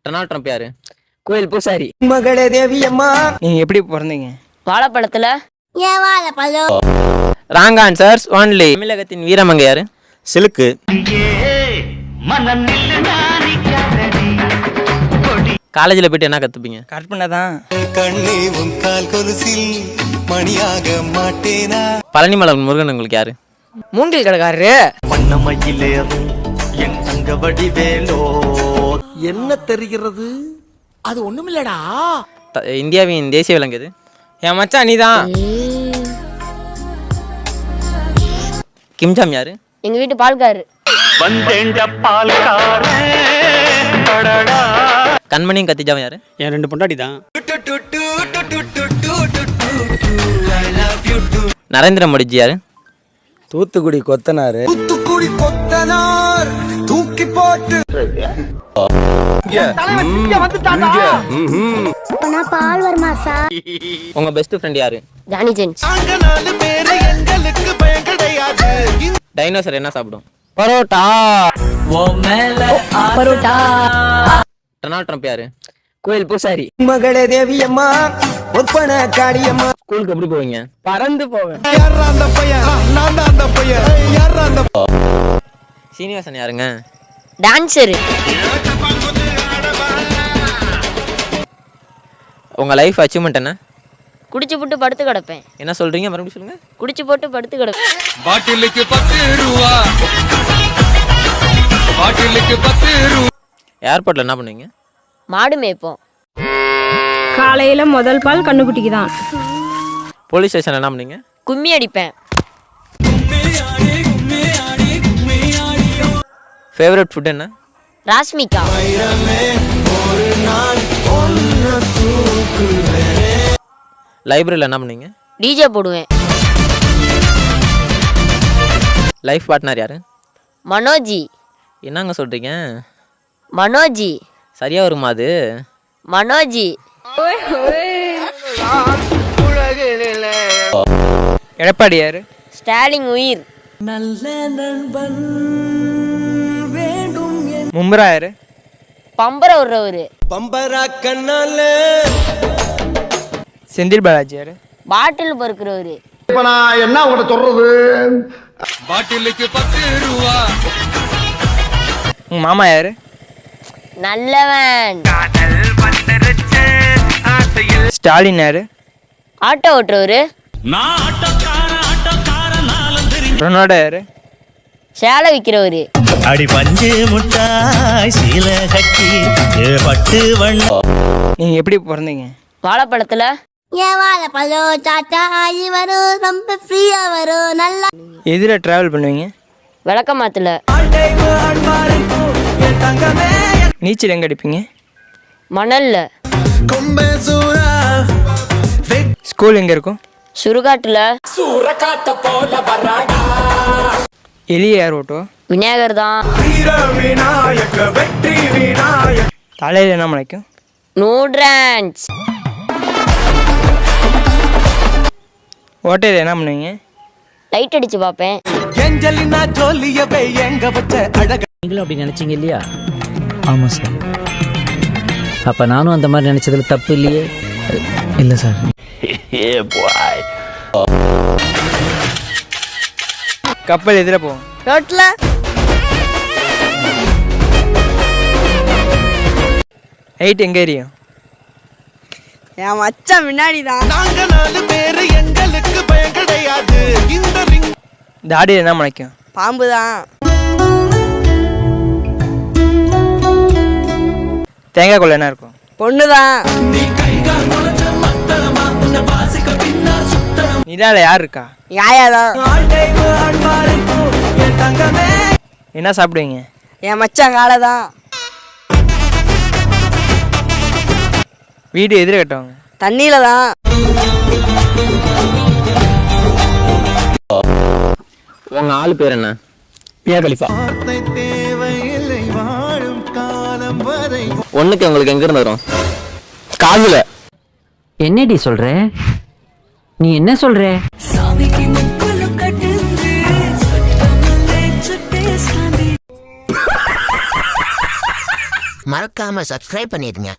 Donald Trump யாரு? கோயில் பூசாரி. மகளே தேவி அம்மா. நீங்க எப்படி பிறந்தீங்க? வாழைப்பழத்துல. ஏன் வாழைப்பழம்? Wrong answers only. தமிழகத்தின் வீரமங்கை யாரு? சிலுக்கு. காலேஜில் போயிட்டு என்ன கற்றுப்பீங்க? கற்பனை தான். கண்ணே உன் கால் கொலுசில் மணியாக மாட்டேனா. பழனிமலை முருகன் உங்களுக்கு யாரு? மூங்கில் கடைக்காரரு. வண்ணமயிலேறும் என் தங்க வடிவேலோ. என்ன தெரிகிறது? அது ஒண்ணுமில்லடா. இந்தியாவின் தேசிய விலங்கு எது? என் மச்சான் நீதான். கிம்ஜாம் யாரு? எங்க வீட்டு பால்காரு. கண்மணியும் கத்திஜாவும் யாரு? என் 2 பொண்டாட்டி தான். நரேந்திர மோடிஜி யாரு? தூத்துக்குடி கொத்தனாரு. தூத்துக்குடி கொத்தனார் தூக்கி போட்டு. பால் வருமா சார்? உங்க பெஸ்ட் ஃப்ரெண்ட் யாரு? ஜானி ஜென்ஸ். டைனோசர் என்ன சாப்பிடும்? பரோட்டா. பரோட்டா. டொனால்ட் ட்ரம்ப் யாரு? கோயில் பூசாரி. மகளே தேவி அம்மா. ஒப்பன காடியம்மா. ஸ்கூலுக்கு எப்படி போவீங்க? பறந்து போவேன். சீனிவாசன் யாருங்க? டான்சரு. உங்க லைஃப் அச்சீவ்மெண்ட் என்ன? குடிச்சு போட்டு படுத்து கிடப்பேன். என்ன சொல்றீங்க? மறுபடியும் சொல்லுங்க. குடிச்சு போட்டு படுத்து கிடப்பேன். பாட்டிலுக்கு 10 ரூபா. பாட்டிலுக்கு 10 ரூபா. ஏர்போர்ட்ல என்ன பண்ணுவீங்க? மாடு மேய்ப்போம். காலையில முதல் பால் கண்ணுக்குட்டிக்கு தான். போலீஸ் ஸ்டேஷன்ல என்ன பண்ணுவீங்க? கும்மி அடிப்பேன். ஃபேவரட் ஃபுட் என்ன? ராஸ்மிகா. லைப்ரரியில் என்ன பண்ணுவீங்க? டிஜே போடுவேன். லைஃப் பார்ட்னர் யாரு? மனோஜி. என்னங்க சொல்றீங்க? மனோஜி. சரியா வருமா அது? மனோஜி. எடப்பாடி யாரு? ஸ்டாலின் உயிர். மும்பரா யாரு? பம்பரை விடுறவரு. பம்பரா கண்ணால. செந்தில் பாலாஜி யாரு? பாட்டில் பொறுக்கிறவரு. இப்ப நான் என்ன உங்கள்கிட்ட சொல்றது? பாட்டிலுக்கு 10 ரூபா. உங்க மாமா யாரு? நல்லவன். ஸ்டாலின் யாரு? ஆட்டோ ஓட்டுறவரு. ரொனால்டோ யாரு? சேலை விற்கிறவரு. அடி பஞ்சு முட்டாய் சீல கட்டி பட்டு வண்ண. நீங்க எப்படி பிறந்தீங்க? வாழைப்பழத்துல. ஏன் வாழைப்பழம்? டாட்டா ஆகி வரும். ரொம்ப ஃப்ரீயா வரும். நல்லா. எதுல டிராவல் பண்ணுவீங்க? விளக்கமாத்துல. நீச்சல் எங்க அடிப்பீங்க? மணல்ல. ஸ்கூல் எங்க இருக்கும்? சுடுகாட்டுல. எலிய யார் ஓட்டுவா? விநாயகர் தான். தலையில என்ன முளைக்கும்? நூட்ரான்ஸ். ஓட்டையில என்ன பண்ணுவீங்க? லைட் அடிச்சு பார்ப்பேன். நீங்களும் அப்படி நினைச்சீங்க இல்லையா? ஆமாம் சார். அப்போ நானும் அந்த மாதிரி நினைச்சதுல தப்பு இல்லையே? இல்லை சார். கப்பல் எதில் போகும்? ரோட்ல. ஹைட் எங்க எரியும்? என் மச்சான் முன்னாடி தான். நாங்க 4 பேரு எங்களுக்கு பயம் கிடையாது. இந்த ரிங். தாடியில் என்ன முளைக்கும்? பாம்பு தான். தேங்காய் கொள்ள என்ன இருக்கும்? பொண்ணுதான். நிலால யார் இருக்கா? யாயாதான். என்ன சாப்பிடுவீங்க? என் மச்சான் காலை தான். வீடு எதிர கட்டுவாங்க? தண்ணியில தான். உங்க ஆளு பேர் என்ன? Mia Khalifa. ஒண்ணுக்கு உங்களுக்கு எங்க இருந்து வரும்? காதுல. என்னடி சொல்ற? நீ என்ன சொல்ற? மறக்காம சப்ஸ்கிரைப் பண்ணிடுங்க.